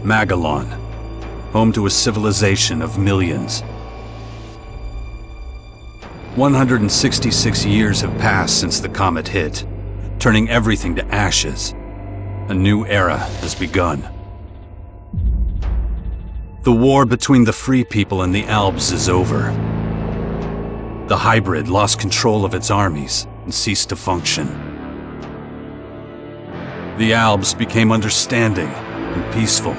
Magellan, home to a civilization of millions. 166 years have passed since the comet hit, turning everything to ashes. A new era has begun. The war between the free people and the Albs is over. The hybrid lost control of its armies and ceased to function. The Albs became understanding and peaceful.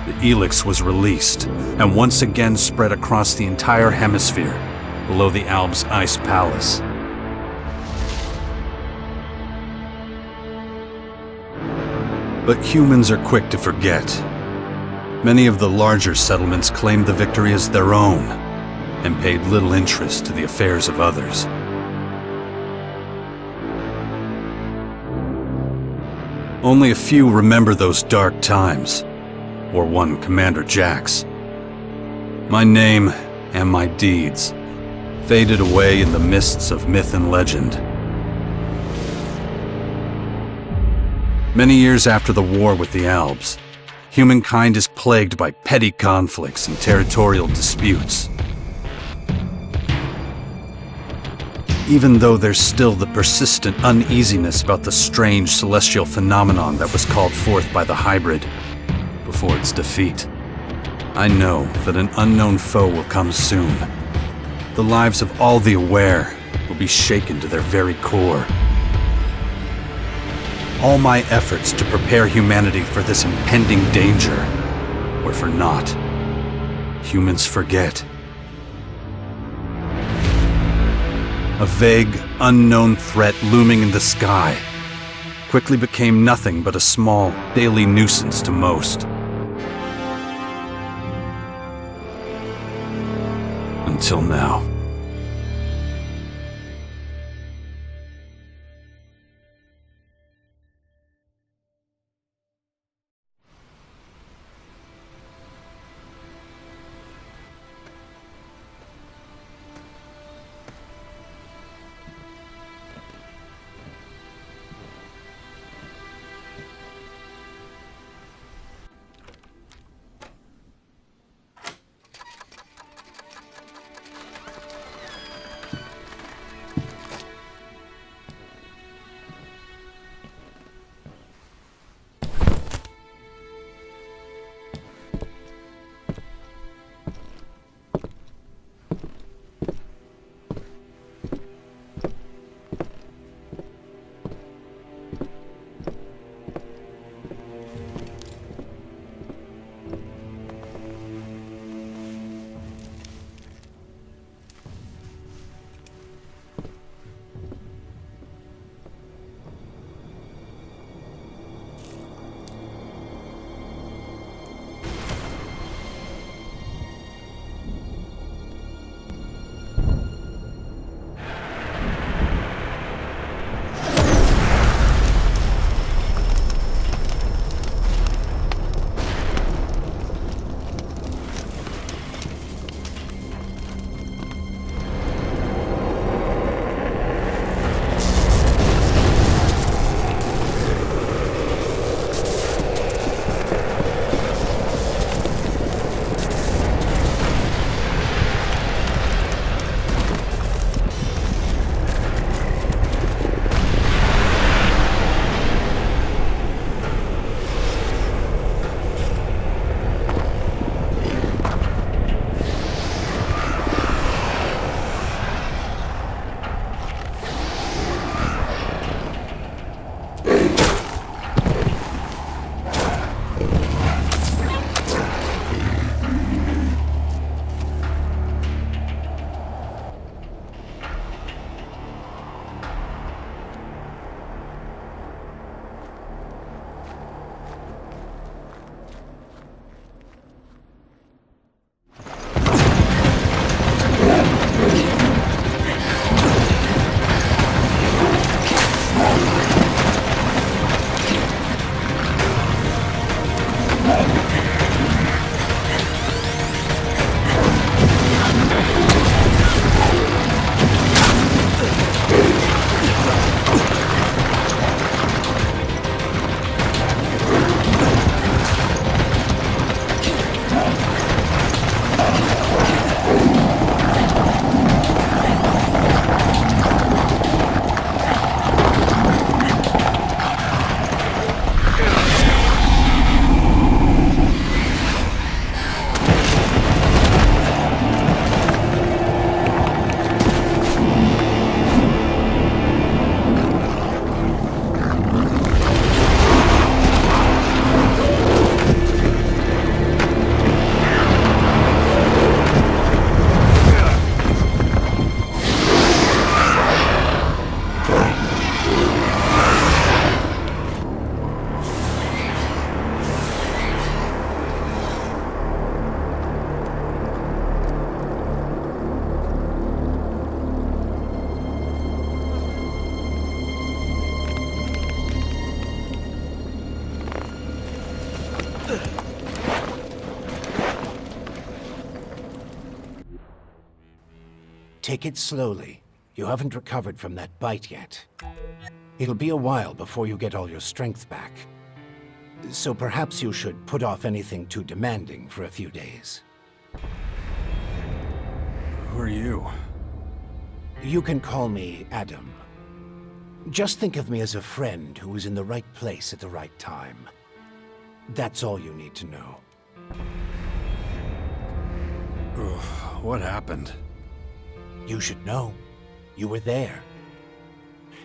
The Elex was released and once again spread across the entire hemisphere below the Albs' ice palace. But humans are quick to forget. Many of the larger settlements claimed the victory as their own and paid little interest to the affairs of others. Only a few remember those dark times, or one Commander Jax. My name and my deeds faded away in the mists of myth and legend. Many years after the war with the Albs, humankind is plagued by petty conflicts and territorial disputes. Even though there's still the persistent uneasiness about the strange celestial phenomenon that was called forth by the hybrid before its defeat, I know that an unknown foe will come soon. The lives of all the aware will be shaken to their very core. All my efforts to prepare humanity for this impending danger were for naught. Humans forget. A vague, unknown threat looming in the sky quickly became nothing but a small, daily nuisance to most. Until now. Take it slowly. You haven't recovered from that bite yet. It'll be a while before you get all your strength back. So perhaps you should put off anything too demanding for a few days. Who are you? You can call me Adam. Just think of me as a friend who was in the right place at the right time. That's all you need to know. What happened? You should know. You were there.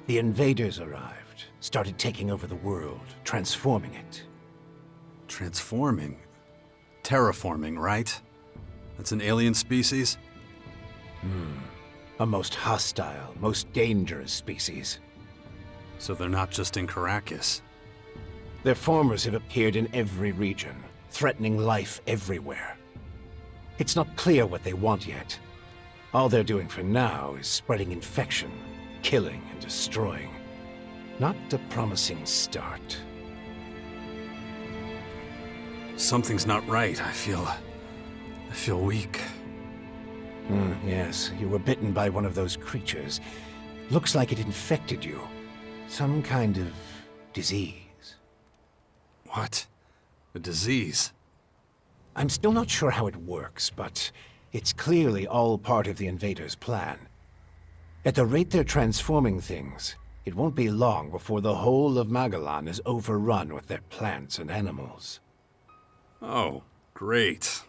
The invaders arrived, started taking over the world, transforming it. Transforming? Terraforming, right? That's an alien species? A most hostile, most dangerous species. So they're not just in Caracas. Their formers have appeared in every region, threatening life everywhere. It's not clear what they want yet. All they're doing for now is spreading infection, killing and destroying. Not a promising start. Something's not right. I feel weak. Yes, you were bitten by one of those creatures. Looks like it infected you. Some kind of disease. What? A disease? I'm still not sure how it works, but it's clearly all part of the invaders' plan. At the rate they're transforming things, it won't be long before the whole of Magalan is overrun with their plants and animals. Oh, great.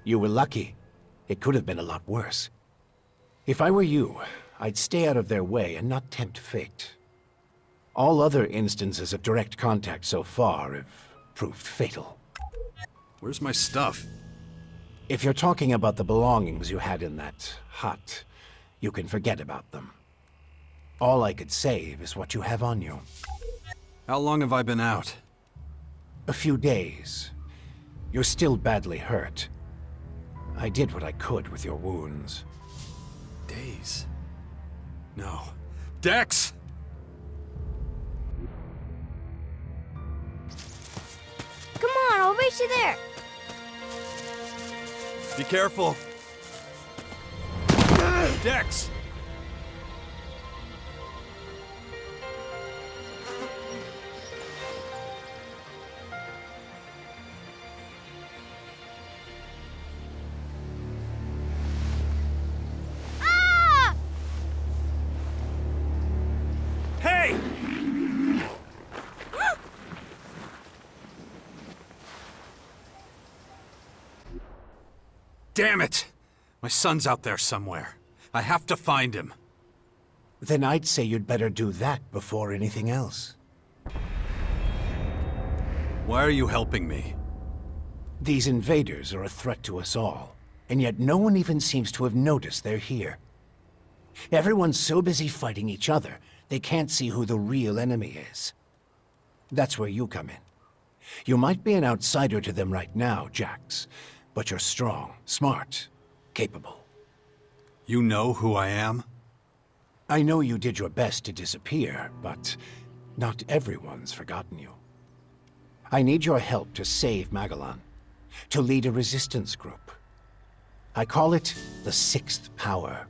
You were lucky. It could have been a lot worse. If I were you, I'd stay out of their way and not tempt fate. All other instances of direct contact so far have proved fatal. Where's my stuff? If you're talking about the belongings you had in that hut, you can forget about them. All I could save is what you have on you. How long have I been out? A few days. You're still badly hurt. I did what I could with your wounds. Days? No. Dex! Come on, I'll race you there. Be careful. Dex! Ah! Hey! Damn it! My son's out there somewhere. I have to find him. Then I'd say you'd better do that before anything else. Why are you helping me? These invaders are a threat to us all, and yet no one even seems to have noticed they're here. Everyone's so busy fighting each other, they can't see who the real enemy is. That's where you come in. You might be an outsider to them right now, Jax, but you're strong, smart, capable. You know who I am? I know you did your best to disappear, but not everyone's forgotten you. I need your help to save Magalan, to lead a resistance group. I call it the Sixth Power,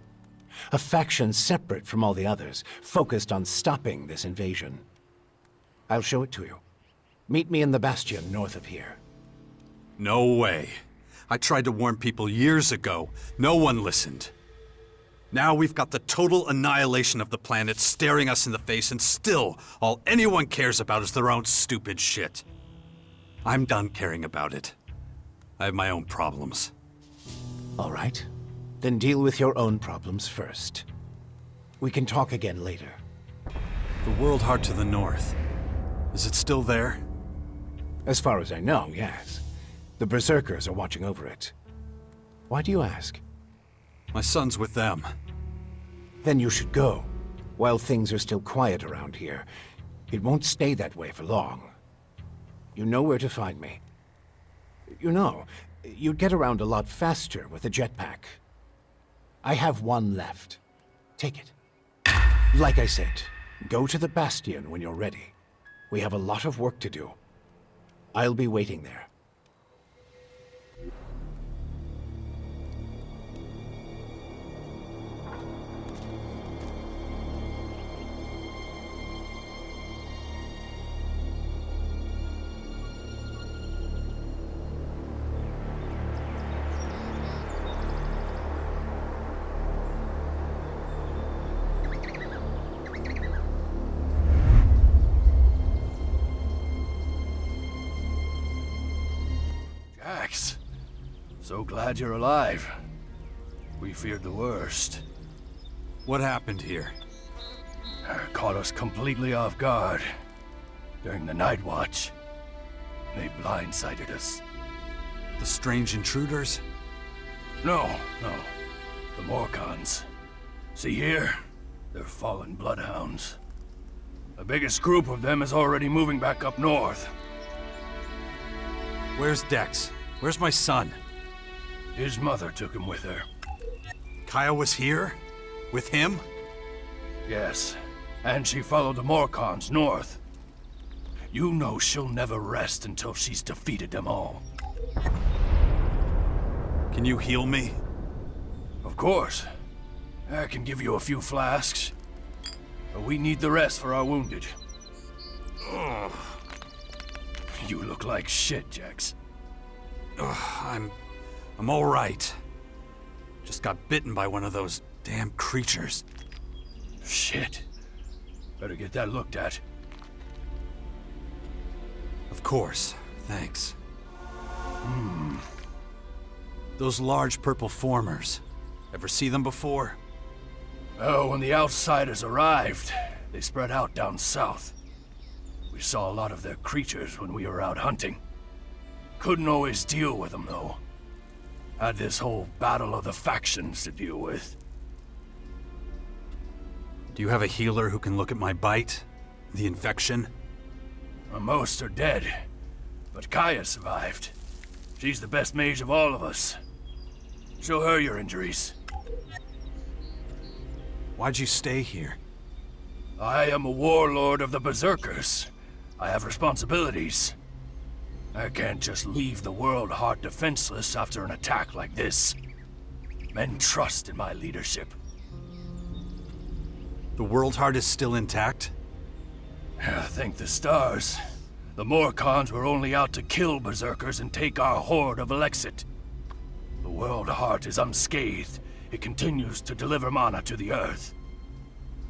a faction separate from all the others, focused on stopping this invasion. I'll show it to you. Meet me in the Bastion north of here. No way. I tried to warn people years ago. No one listened. Now we've got the total annihilation of the planet staring us in the face, and still, all anyone cares about is their own stupid shit. I'm done caring about it. I have my own problems. All right. Then deal with your own problems first. We can talk again later. The World Heart to the north. Is it still there? As far as I know, yes. The Berserkers are watching over it. Why do you ask? My son's with them. Then you should go, while things are still quiet around here. It won't stay that way for long. You know where to find me. You know, you'd get around a lot faster with a jetpack. I have one left. Take it. Like I said, go to the Bastion when you're ready. We have a lot of work to do. I'll be waiting there. glad you're alive. We feared the worst. What happened here? Caught us completely off guard. During the night watch, they blindsided us. The strange intruders? No. The Morcons. See here? They're fallen bloodhounds. The biggest group of them is already moving back up north. Where's Dex? Where's my son? His mother took him with her. Kaya was here? With him? Yes, and she followed the Morcons north. You know she'll never rest until she's defeated them all. Can you heal me? Of course. I can give you a few flasks. But we need the rest for our wounded. Ugh. You look like shit, Jax. I'm all right. Just got bitten by one of those damn creatures. Shit. Better get that looked at. Of course. Thanks. Those large purple formers. Ever see them before? Oh, when the outsiders arrived, they spread out down south. We saw a lot of their creatures when we were out hunting. Couldn't always deal with them, though. Had this whole battle of the factions to deal with. Do you have a healer who can look at my bite? The infection? Most are dead, but Kaya survived. She's the best mage of all of us. Show her your injuries. Why'd you stay here? I am a warlord of the Berserkers. I have responsibilities. I can't just leave the world heart defenseless after an attack like this. Men trust in my leadership. The World Heart is still intact? Thank the stars. The Morcons were only out to kill Berserkers and take our horde of Elex II. The World Heart is unscathed. It continues to deliver mana to the Earth.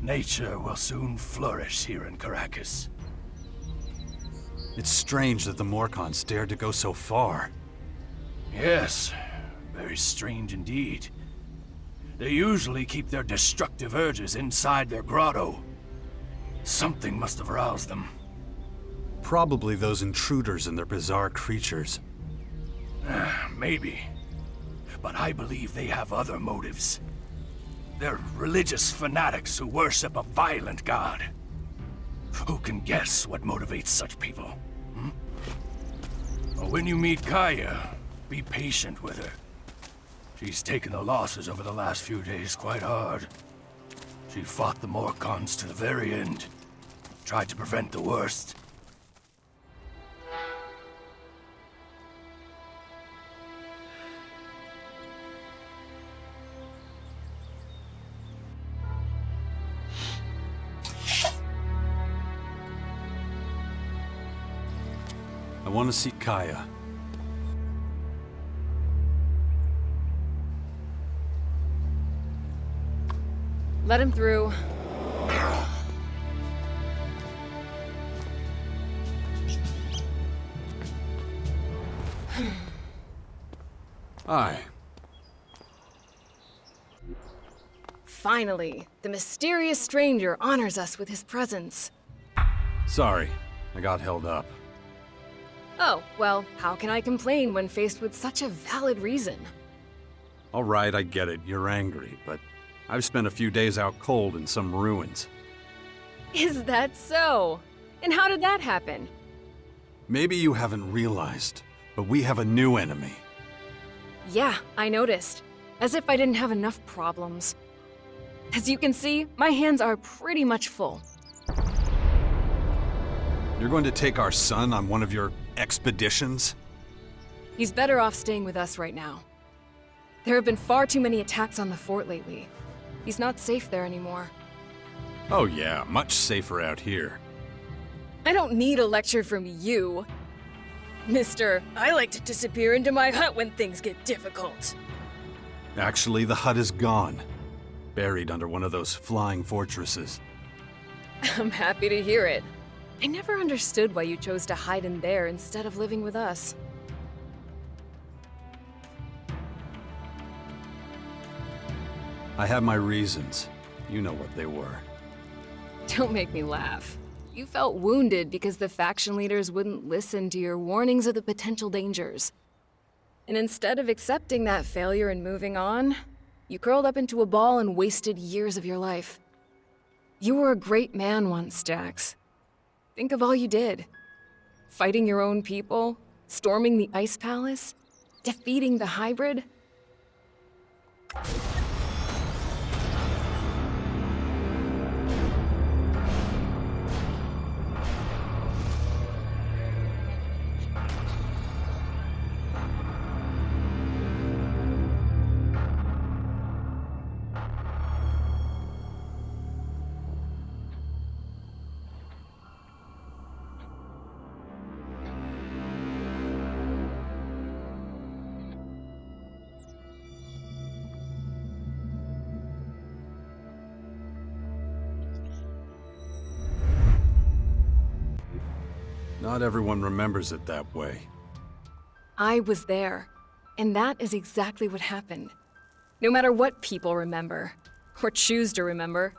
Nature will soon flourish here in Caracas. It's strange that the Morcons dared to go so far. Yes, very strange indeed. They usually keep their destructive urges inside their grotto. Something must have roused them. Probably those intruders and their bizarre creatures. Maybe. But I believe they have other motives. They're religious fanatics who worship a violent god. Who can guess what motivates such people? Well, when you meet Kaya, be patient with her. She's taken the losses over the last few days quite hard. She fought the Morcons to the very end. Tried to prevent the worst. I want to see Kaya. Let him through. Aye. Finally, the mysterious stranger honors us with his presence. Sorry, I got held up. Oh, well, how can I complain when faced with such a valid reason? All right, I get it. You're angry, but I've spent a few days out cold in some ruins. Is that so? And how did that happen? Maybe you haven't realized, but we have a new enemy. Yeah, I noticed. As if I didn't have enough problems. As you can see, my hands are pretty much full. You're going to take our son on one of your expeditions? He's better off staying with us right now. There have been far too many attacks on the fort lately. He's not safe there anymore. Oh yeah, much safer out here. I don't need a lecture from you. Mister, I like to disappear into my hut when things get difficult. Actually, the hut is gone. Buried under one of those flying fortresses. I'm happy to hear it. I never understood why you chose to hide in there instead of living with us. I have my reasons. You know what they were. Don't make me laugh. You felt wounded because the faction leaders wouldn't listen to your warnings of the potential dangers. And instead of accepting that failure and moving on, you curled up into a ball and wasted years of your life. You were a great man once, Jax. Think of all you did. Fighting your own people, storming the Ice Palace, defeating the Hybrid. Not everyone remembers it that way. I was there, and that is exactly what happened. No matter what people remember, or choose to remember.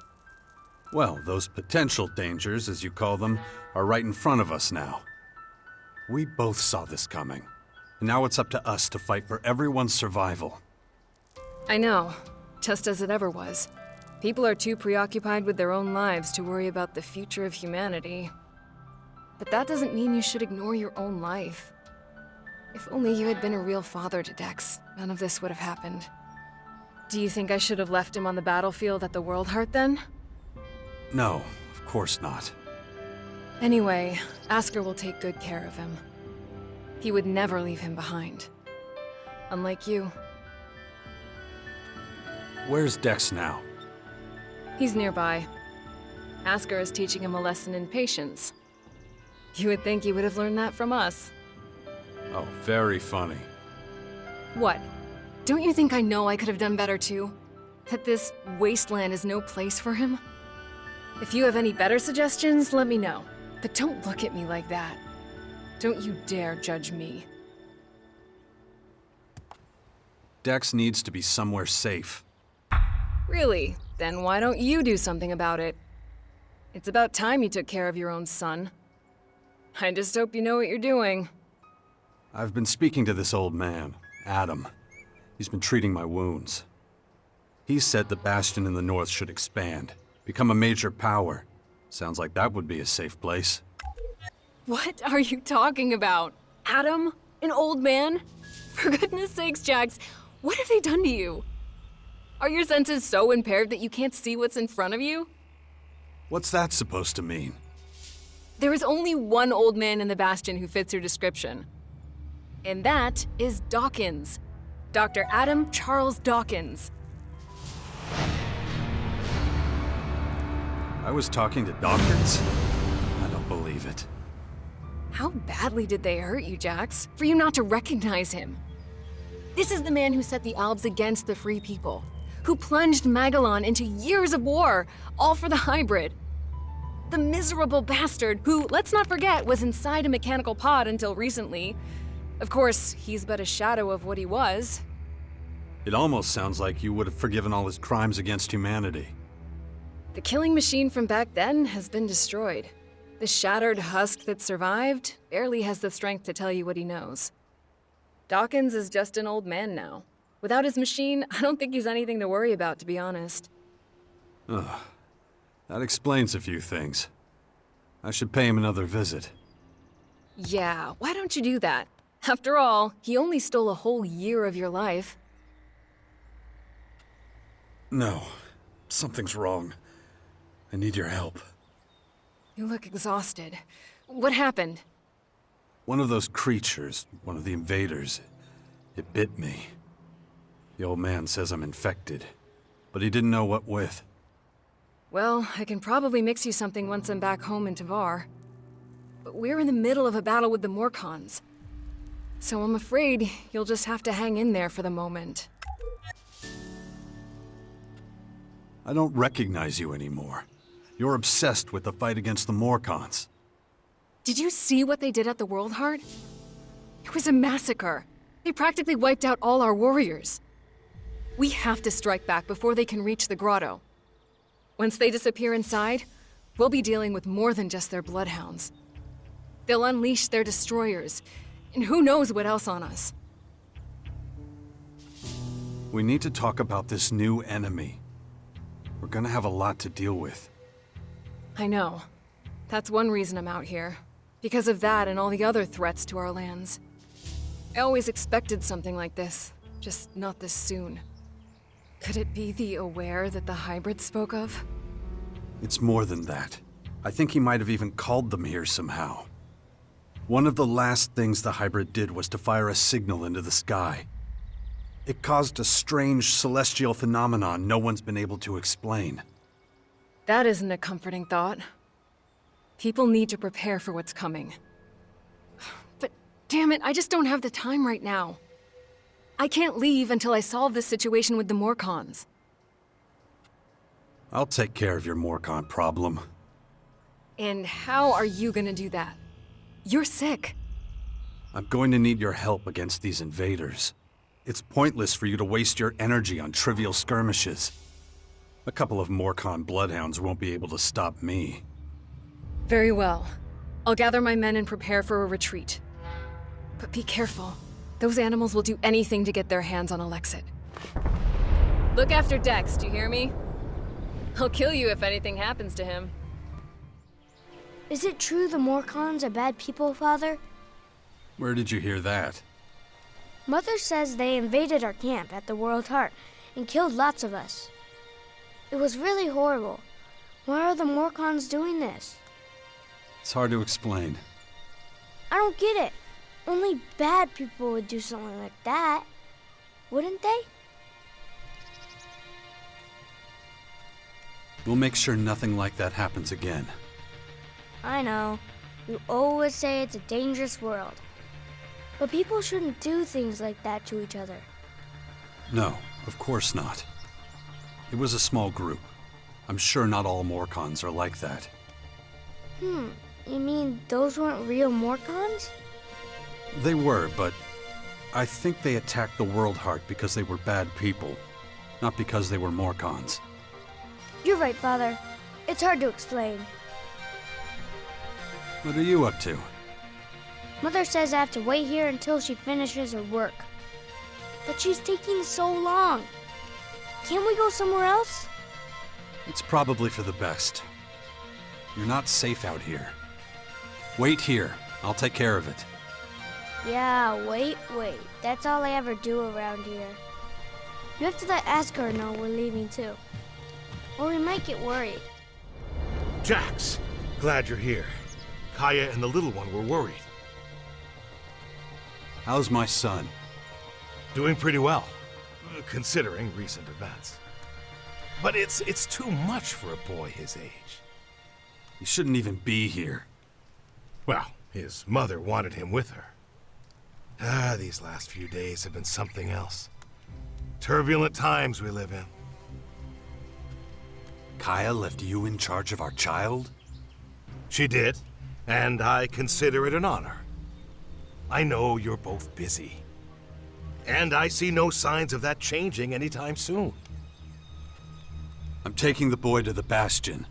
Well, those potential dangers, as you call them, are right in front of us now. We both saw this coming. And now it's up to us to fight for everyone's survival. I know, just as it ever was. People are too preoccupied with their own lives to worry about the future of humanity. But that doesn't mean you should ignore your own life. If only you had been a real father to Dex, none of this would have happened. Do you think I should have left him on the battlefield at the World Heart then? No, of course not. Anyway, Asker will take good care of him. He would never leave him behind. Unlike you. Where's Dex now? He's nearby. Asker is teaching him a lesson in patience. You would think he would have learned that from us. Oh, very funny. What? Don't you think I know I could have done better too? That this wasteland is no place for him? If you have any better suggestions, let me know. But don't look at me like that. Don't you dare judge me. Dex needs to be somewhere safe. Really? Then why don't you do something about it? It's about time you took care of your own son. I just hope you know what you're doing. I've been speaking to this old man, Adam. He's been treating my wounds. He said the Bastion in the north should expand, become a major power. Sounds like that would be a safe place. What are you talking about? Adam? An old man? For goodness sakes, Jax, what have they done to you? Are your senses so impaired that you can't see what's in front of you? What's that supposed to mean? There is only one old man in the Bastion who fits your description. And that is Dawkins. Dr. Adam Charles Dawkins. I was talking to Dawkins? I don't believe it. How badly did they hurt you, Jax, for you not to recognize him? This is the man who set the Albs against the Free People, who plunged Magellan into years of war, all for the Hybrid. The miserable bastard who, let's not forget, was inside a mechanical pod until recently. Of course, he's but a shadow of what he was. It almost sounds like you would have forgiven all his crimes against humanity. The killing machine from back then has been destroyed. The shattered husk that survived barely has the strength to tell you what he knows. Dawkins is just an old man now. Without his machine, I don't think he's anything to worry about, to be honest. Ugh. That explains a few things. I should pay him another visit. Yeah, why don't you do that? After all, he only stole a whole year of your life. No. Something's wrong. I need your help. You look exhausted. What happened? One of those creatures, one of the invaders, it bit me. The old man says I'm infected, but he didn't know what with. Well, I can probably mix you something once I'm back home in Tavar. But we're in the middle of a battle with the Morcons. So I'm afraid you'll just have to hang in there for the moment. I don't recognize you anymore. You're obsessed with the fight against the Morcons. Did you see what they did at the World Heart? It was a massacre. They practically wiped out all our warriors. We have to strike back before they can reach the grotto. Once they disappear inside, we'll be dealing with more than just their bloodhounds. They'll unleash their destroyers, and who knows what else on us. We need to talk about this new enemy. We're gonna have a lot to deal with. I know. That's one reason I'm out here. Because of that and all the other threats to our lands. I always expected something like this, just not this soon. Could it be the Aware that the hybrid spoke of? It's more than that. I think he might have even called them here somehow. One of the last things the hybrid did was to fire a signal into the sky. It caused a strange celestial phenomenon no one's been able to explain. That isn't a comforting thought. People need to prepare for what's coming. But damn it, I just don't have the time right now. I can't leave until I solve this situation with the Morcons. I'll take care of your Morcon problem. And how are you gonna do that? You're sick. I'm going to need your help against these invaders. It's pointless for you to waste your energy on trivial skirmishes. A couple of Morcon bloodhounds won't be able to stop me. Very well. I'll gather my men and prepare for a retreat. But be careful. Those animals will do anything to get their hands on Alexit. Look after Dex, do you hear me? I'll kill you if anything happens to him. Is it true the Morcons are bad people, Father? Where did you hear that? Mother says they invaded our camp at the World Heart and killed lots of us. It was really horrible. Why are the Morcons doing this? It's hard to explain. I don't get it. Only bad people would do something like that, wouldn't they? We'll make sure nothing like that happens again. I know. You always say it's a dangerous world. But people shouldn't do things like that to each other. No, of course not. It was a small group. I'm sure not all Morcons are like that. You mean those weren't real Morcons? They were, but I think they attacked the World Heart because they were bad people, not because they were Morcons. You're right, Father. It's hard to explain. What are you up to? Mother says I have to wait here until she finishes her work. But she's taking so long. Can't we go somewhere else? It's probably for the best. You're not safe out here. Wait here. I'll take care of it. Yeah, wait. That's all I ever do around here. You have to let Askar know we're leaving too. Or we might get worried. Jax, glad you're here. Kaya and the little one were worried. How's my son? Doing pretty well, considering recent events. But it's too much for a boy his age. He shouldn't even be here. Well, his mother wanted him with her. These last few days have been something else. Turbulent times we live in. Kaya left you in charge of our child? She did, and I consider it an honor. I know you're both busy. And I see no signs of that changing anytime soon. I'm taking the boy to the Bastion.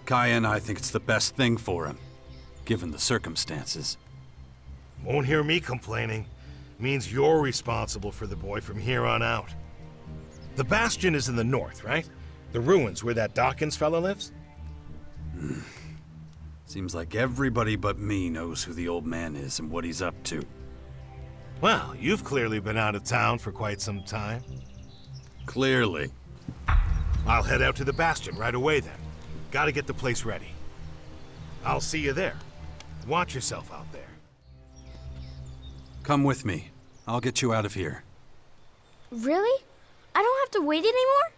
Kaya and I think it's the best thing for him, given the circumstances. Won't hear me complaining. Means you're responsible for the boy from here on out. The Bastion is in the north, right? The ruins where that Dawkins fella lives? Seems like everybody but me knows who the old man is and what he's up to. Well, you've clearly been out of town for quite some time. Clearly. I'll head out to the Bastion right away then. Gotta get the place ready. I'll see you there. Watch yourself out there. Come with me. I'll get you out of here. Really? I don't have to wait anymore?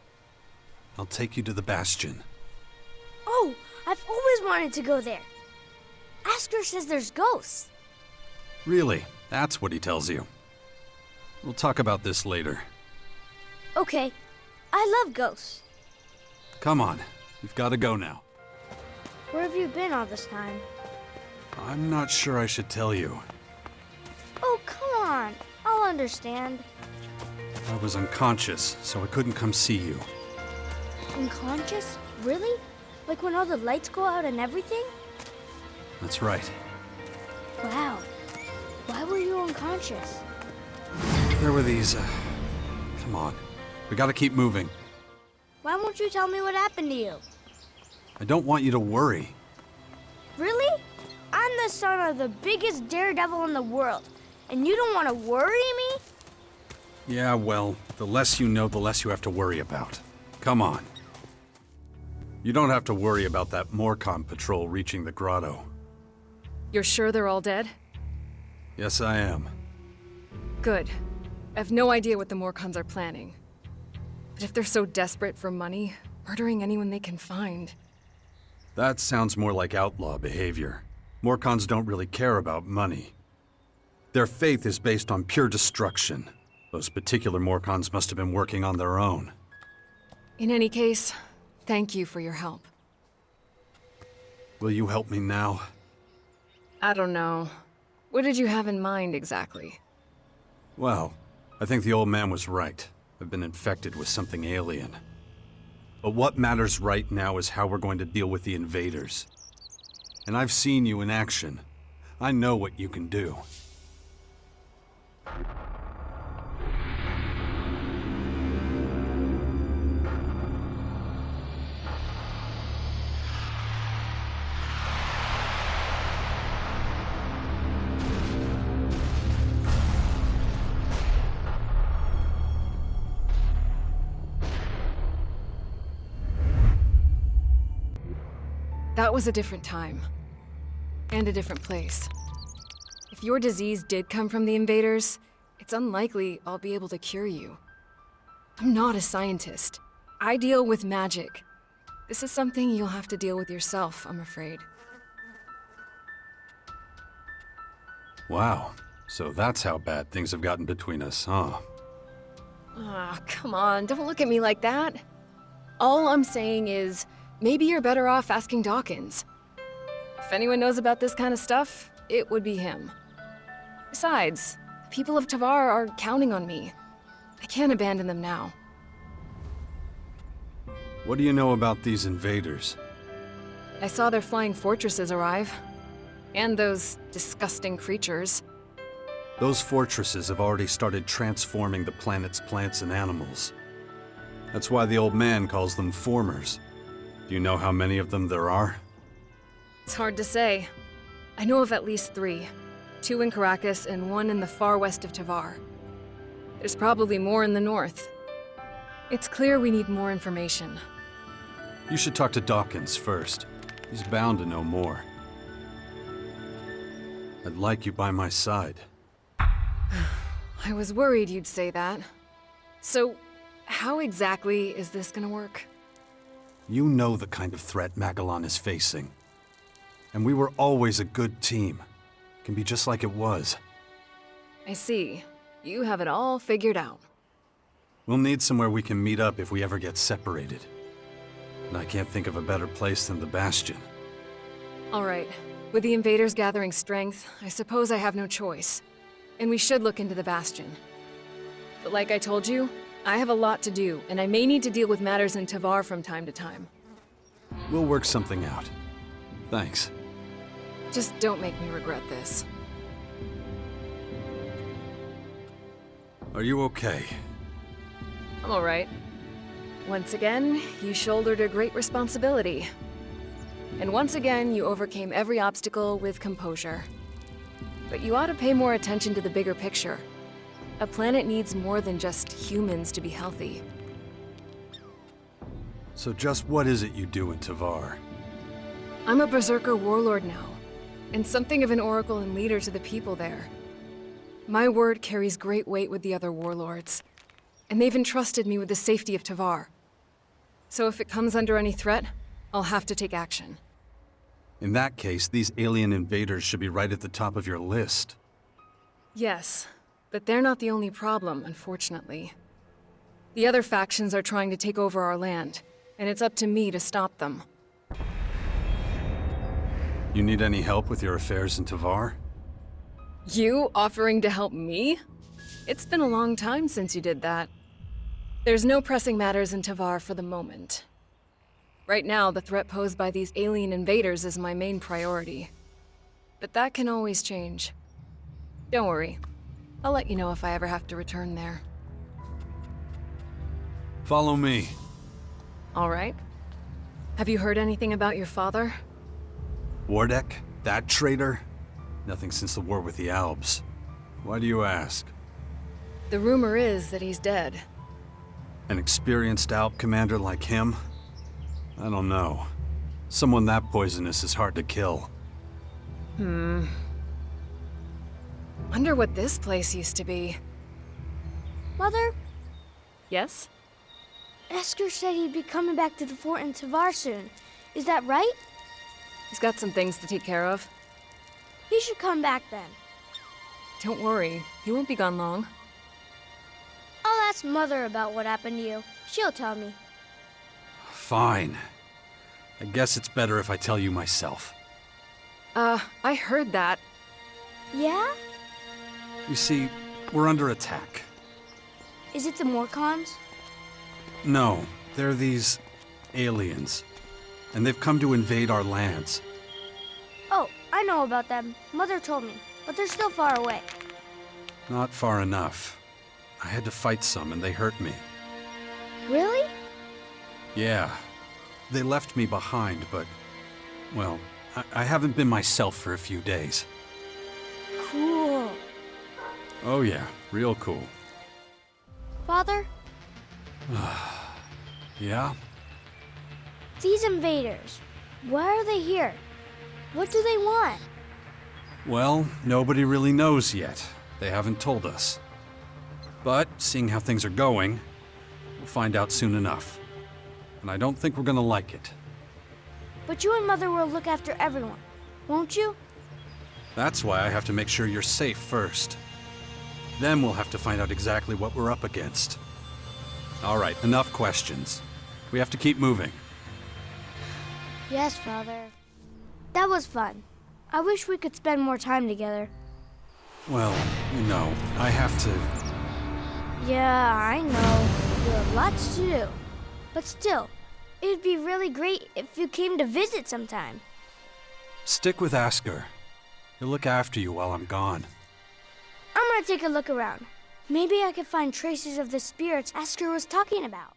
I'll take you to the Bastion. Oh, I've always wanted to go there. Askar says there's ghosts. Really? That's what he tells you. We'll talk about this later. Okay, I love ghosts. Come on. We've got to go now. Where have you been all this time? I'm not sure I should tell you. Oh, come on. I'll understand. I was unconscious, so I couldn't come see you. Unconscious? Really? Like when all the lights go out and everything? That's right. Wow. Why were you unconscious? There were these, Come on. We gotta keep moving. Why won't you tell me what happened to you? I don't want you to worry. Really? I'm the son of the biggest daredevil in the world, and you don't want to worry me? Yeah, well, the less you know, the less you have to worry about. Come on. You don't have to worry about that Morcon patrol reaching the grotto. You're sure they're all dead? Yes, I am. Good. I have no idea what the Morcons are planning. But if they're so desperate for money, murdering anyone they can find... That sounds more like outlaw behavior. Morcons don't really care about money. Their faith is based on pure destruction. Those particular Morcons must have been working on their own. In any case, thank you for your help. Will you help me now? I don't know. What did you have in mind, exactly? Well, I think the old man was right. I've been infected with something alien. But what matters right now is how we're going to deal with the invaders. And I've seen you in action. I know what you can do. That was a different time. And a different place. If your disease did come from the invaders, it's unlikely I'll be able to cure you. I'm not a scientist. I deal with magic. This is something you'll have to deal with yourself, I'm afraid. Wow. So that's how bad things have gotten between us, huh? Ah, come on, don't look at me like that. All I'm saying is, maybe you're better off asking Dawkins. If anyone knows about this kind of stuff, it would be him. Besides, the people of Tavar are counting on me. I can't abandon them now. What do you know about these invaders? I saw their flying fortresses arrive. And those disgusting creatures. Those fortresses have already started transforming the planet's plants and animals. That's why the old man calls them formers. Do you know how many of them there are? It's hard to say. I know of at least 3. 2 in Caracas and 1 in the far west of Tavar. There's probably more in the north. It's clear we need more information. You should talk to Dawkins first. He's bound to know more. I'd like you by my side. I was worried you'd say that. So, how exactly is this gonna work? You know the kind of threat Magellan is facing. And we were always a good team. Can be just like it was. I see. You have it all figured out. We'll need somewhere we can meet up if we ever get separated. And I can't think of a better place than the Bastion. All right. With the invaders gathering strength, I suppose I have no choice. And we should look into the Bastion. But like I told you, I have a lot to do, and I may need to deal with matters in Tavar from time to time. We'll work something out. Thanks. Just don't make me regret this. Are you okay? I'm all right. Once again, you shouldered a great responsibility. And once again, you overcame every obstacle with composure. But you ought to pay more attention to the bigger picture. A planet needs more than just humans to be healthy. So just what is it you do in Tavar? I'm a Berserker warlord now, and something of an oracle and leader to the people there. My word carries great weight with the other warlords, and they've entrusted me with the safety of Tavar. So if it comes under any threat, I'll have to take action. In that case, these alien invaders should be right at the top of your list. Yes, but they're not the only problem, unfortunately. The other factions are trying to take over our land, and it's up to me to stop them. You need any help with your affairs in Tavar? You offering to help me? It's been a long time since you did that. There's no pressing matters in Tavar for the moment. Right now, the threat posed by these alien invaders is my main priority. But that can always change. Don't worry. I'll let you know if I ever have to return there. Follow me. All right. Have you heard anything about your father? Wardek? That traitor? Nothing since the war with the Albs. Why do you ask? The rumor is that he's dead. An experienced Alp commander like him? I don't know. Someone that poisonous is hard to kill. Wonder what this place used to be. Mother, Yes? Esker said he'd be coming back to the fort in Tavar soon. Is that right? He's got some things to take care of. He should come back then. Don't worry, he won't be gone long. I'll ask Mother about what happened to you. She'll tell me. Fine. I guess it's better if I tell you myself. I heard that. Yeah? You see, we're under attack. Is it the Morcons? No, they're these aliens. And they've come to invade our lands. Oh, I know about them. Mother told me, but they're still far away. Not far enough. I had to fight some and they hurt me. Really? Yeah. They left me behind, but... well, I haven't been myself for a few days. Cool. Oh yeah, real cool. Father, Yeah? these invaders, why are they here? What do they want? Well, nobody really knows yet. They haven't told us. But, seeing how things are going, we'll find out soon enough. And I don't think we're gonna like it. But you and Mother will look after everyone, won't you? That's why I have to make sure you're safe first. Then we'll have to find out exactly what we're up against. All right, enough questions. We have to keep moving. Yes, Father. That was fun. I wish we could spend more time together. Well, you know, I have to... Yeah, I know. You have lots to do. But still, it'd be really great if you came to visit sometime. Stick with Asker. He'll look after you while I'm gone. I'm gonna take a look around. Maybe I could find traces of the spirits Asker was talking about.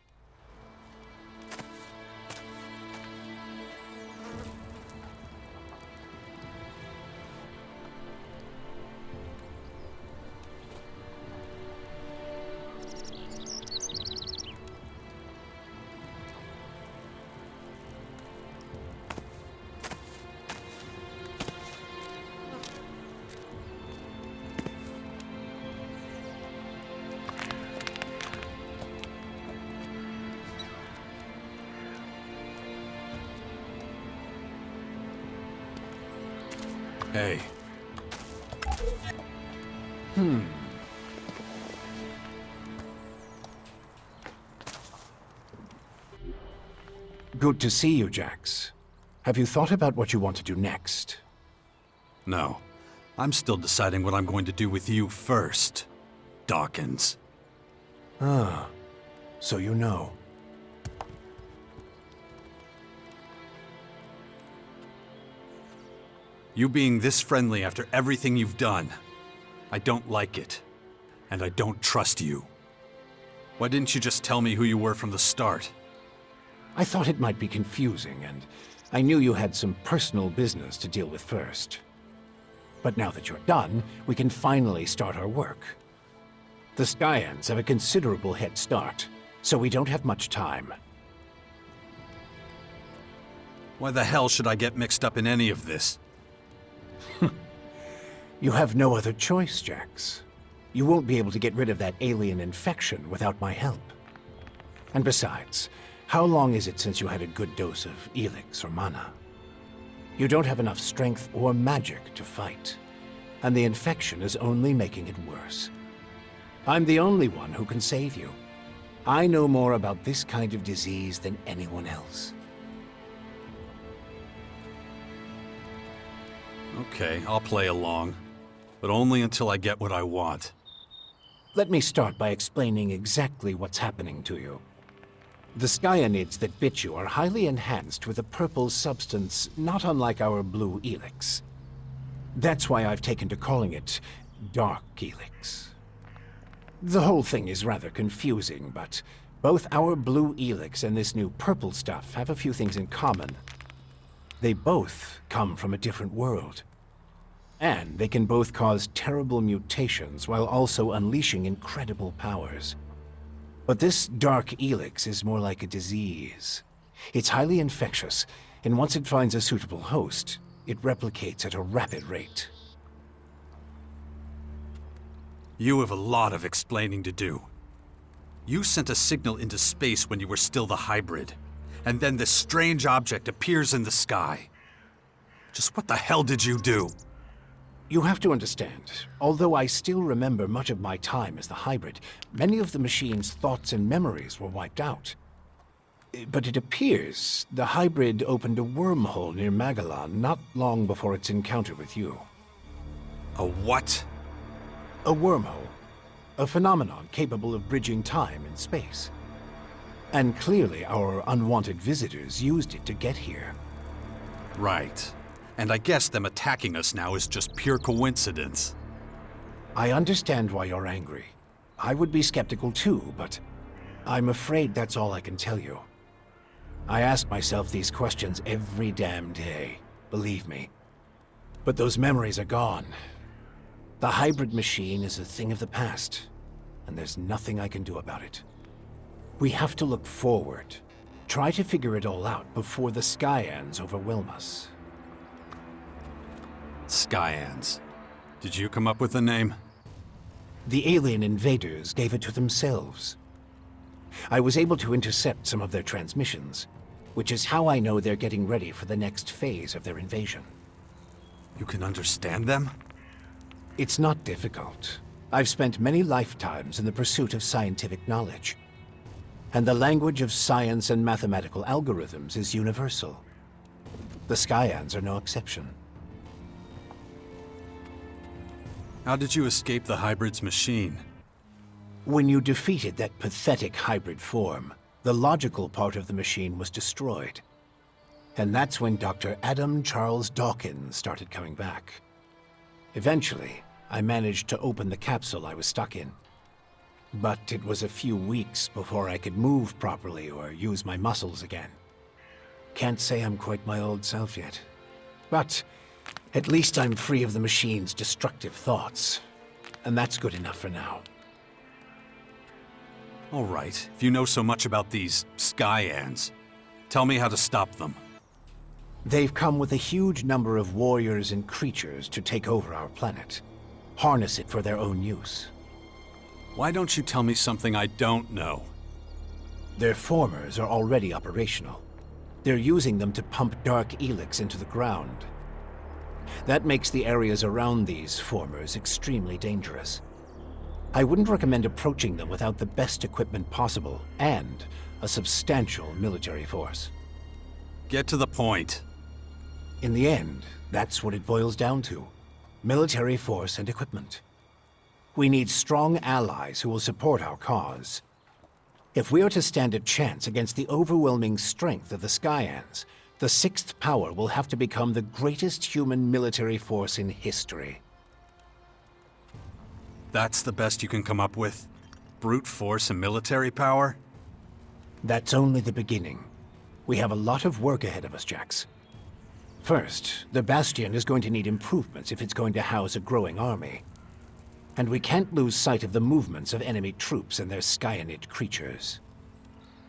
Hey. Good to see you, Jax. Have you thought about what you want to do next? No. I'm still deciding what I'm going to do with you first, Dawkins. Ah, so you know. You being this friendly after everything you've done. I don't like it. And I don't trust you. Why didn't you just tell me who you were from the start? I thought it might be confusing, and I knew you had some personal business to deal with first. But now that you're done, we can finally start our work. The Skyans have a considerable head start, so we don't have much time. Why the hell should I get mixed up in any of this? You have no other choice, Jax. You won't be able to get rid of that alien infection without my help. And besides, how long is it since you had a good dose of Elex or mana? You don't have enough strength or magic to fight, and the infection is only making it worse. I'm the only one who can save you. I know more about this kind of disease than anyone else. Okay, I'll play along. But only until I get what I want. Let me start by explaining exactly what's happening to you. The skyanids that bit you are highly enhanced with a purple substance not unlike our blue Elex. That's why I've taken to calling it Dark Elex. The whole thing is rather confusing, but both our blue Elex and this new purple stuff have a few things in common. They both come from a different world. And they can both cause terrible mutations while also unleashing incredible powers. But this Dark Elex is more like a disease. It's highly infectious, and once it finds a suitable host, it replicates at a rapid rate. You have a lot of explaining to do. You sent a signal into space when you were still the hybrid, and then this strange object appears in the sky. Just what the hell did you do? You have to understand, although I still remember much of my time as the hybrid, many of the machine's thoughts and memories were wiped out. But it appears the hybrid opened a wormhole near Magellan not long before its encounter with you. A what? A wormhole. A phenomenon capable of bridging time and space. And clearly our unwanted visitors used it to get here. Right. And I guess them attacking us now is just pure coincidence. I understand why you're angry. I would be skeptical too, but I'm afraid that's all I can tell you. I ask myself these questions every damn day, believe me. But those memories are gone. The hybrid machine is a thing of the past, and there's nothing I can do about it. We have to look forward, try to figure it all out before the Skyans overwhelm us. Skyans. Did you come up with the name? The alien invaders gave it to themselves. I was able to intercept some of their transmissions, which is how I know they're getting ready for the next phase of their invasion. You can understand them? It's not difficult. I've spent many lifetimes in the pursuit of scientific knowledge. And the language of science and mathematical algorithms is universal. The Skyans are no exception. How did you escape the hybrid's machine? When you defeated that pathetic hybrid form, the logical part of the machine was destroyed. And that's when Dr. Adam Charles Dawkins started coming back. Eventually, I managed to open the capsule I was stuck in. But it was a few weeks before I could move properly or use my muscles again. Can't say I'm quite my old self yet. But at least I'm free of the machine's destructive thoughts. And that's good enough for now. All right, if you know so much about these Skyans, tell me how to stop them. They've come with a huge number of warriors and creatures to take over our planet. Harness it for their own use. Why don't you tell me something I don't know? Their formers are already operational. They're using them to pump Dark Elex into the ground. That makes the areas around these formers extremely dangerous. I wouldn't recommend approaching them without the best equipment possible and a substantial military force. Get to the point. In the end, that's what it boils down to. Military force and equipment. We need strong allies who will support our cause. If we are to stand a chance against the overwhelming strength of the Skyans, the Sixth Power will have to become the greatest human military force in history. That's the best you can come up with? Brute force and military power? That's only the beginning. We have a lot of work ahead of us, Jax. First, the Bastion is going to need improvements if it's going to house a growing army. And we can't lose sight of the movements of enemy troops and their Skyanid creatures.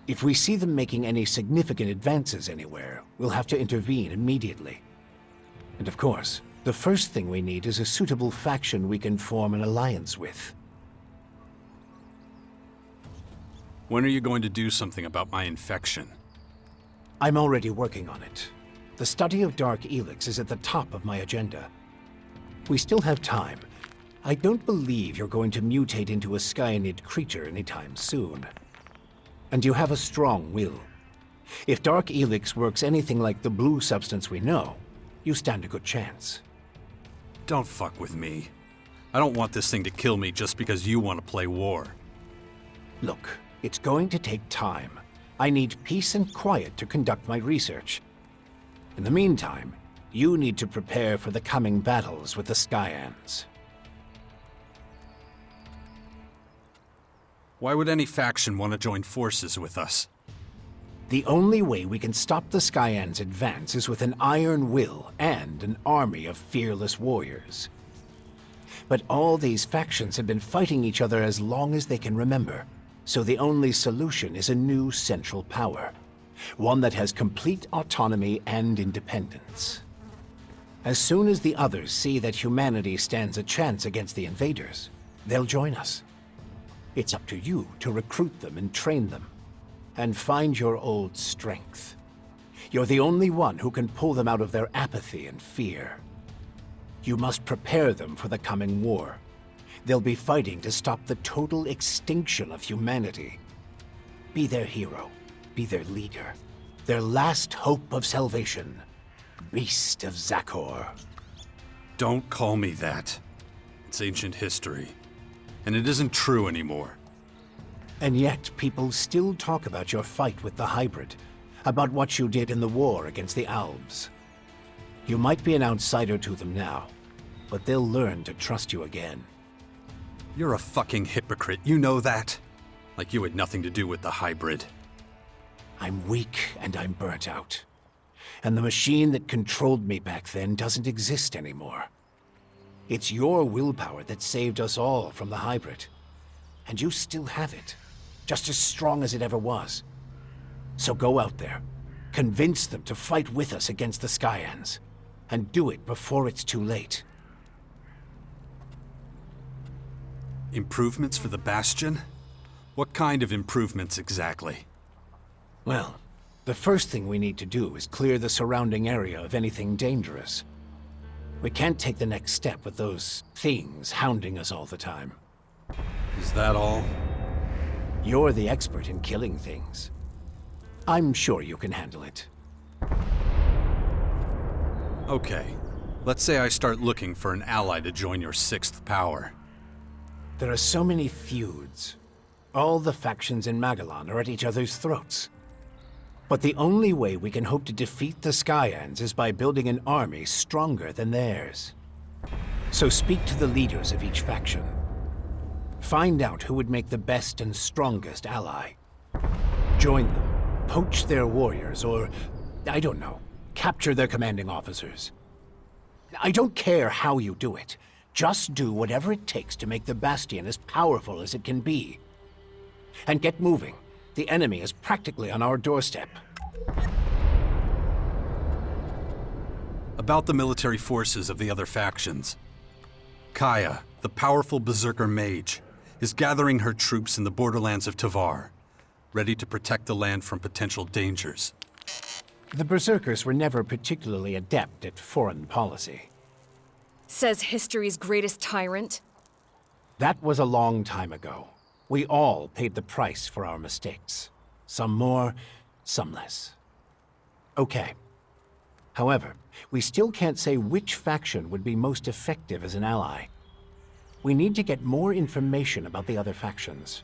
If we see them making any significant advances anywhere, we'll have to intervene immediately. And of course, the first thing we need is a suitable faction we can form an alliance with. When are you going to do something about my infection? I'm already working on it. The study of Dark Elex is at the top of my agenda. We still have time. I don't believe you're going to mutate into a Skyanid creature anytime soon. And you have a strong will. If Dark Elex works anything like the blue substance we know, you stand a good chance. Don't fuck with me. I don't want this thing to kill me just because you want to play war. Look, it's going to take time. I need peace and quiet to conduct my research. In the meantime, you need to prepare for the coming battles with the Skyans. Why would any faction want to join forces with us? The only way we can stop the Skyans' advance is with an iron will and an army of fearless warriors. But all these factions have been fighting each other as long as they can remember, so the only solution is a new central power, one that has complete autonomy and independence. As soon as the others see that humanity stands a chance against the invaders, they'll join us. It's up to you to recruit them and train them, and find your old strength. You're the only one who can pull them out of their apathy and fear. You must prepare them for the coming war. They'll be fighting to stop the total extinction of humanity. Be their hero, be their leader, their last hope of salvation. Beast of Zakor. Don't call me that. It's ancient history. And it isn't true anymore. And yet, people still talk about your fight with the hybrid, about what you did in the war against the Alps. You might be an outsider to them now, but they'll learn to trust you again. You're a fucking hypocrite, you know that? Like you had nothing to do with the hybrid. I'm weak and I'm burnt out. And the machine that controlled me back then doesn't exist anymore. It's your willpower that saved us all from the hybrid. And you still have it, just as strong as it ever was. So go out there, convince them to fight with us against the Skyans, and do it before it's too late. Improvements for the Bastion? What kind of improvements exactly? Well, the first thing we need to do is clear the surrounding area of anything dangerous. We can't take the next step with those things hounding us all the time. Is that all? You're the expert in killing things. I'm sure you can handle it. Okay. Let's say I start looking for an ally to join your sixth power. There are so many feuds. All the factions in Magellan are at each other's throats. But the only way we can hope to defeat the Skyans is by building an army stronger than theirs. So speak to the leaders of each faction. Find out who would make the best and strongest ally. Join them, poach their warriors, or, I don't know, capture their commanding officers. I don't care how you do it. Just do whatever it takes to make the Bastion as powerful as it can be. And get moving. The enemy is practically on our doorstep. About the military forces of the other factions. Kaya, the powerful berserker mage, is gathering her troops in the borderlands of Tavar, ready to protect the land from potential dangers. The berserkers were never particularly adept at foreign policy. Says history's greatest tyrant. That was a long time ago. We all paid the price for our mistakes. Some more, some less. Okay. However, we still can't say which faction would be most effective as an ally. We need to get more information about the other factions.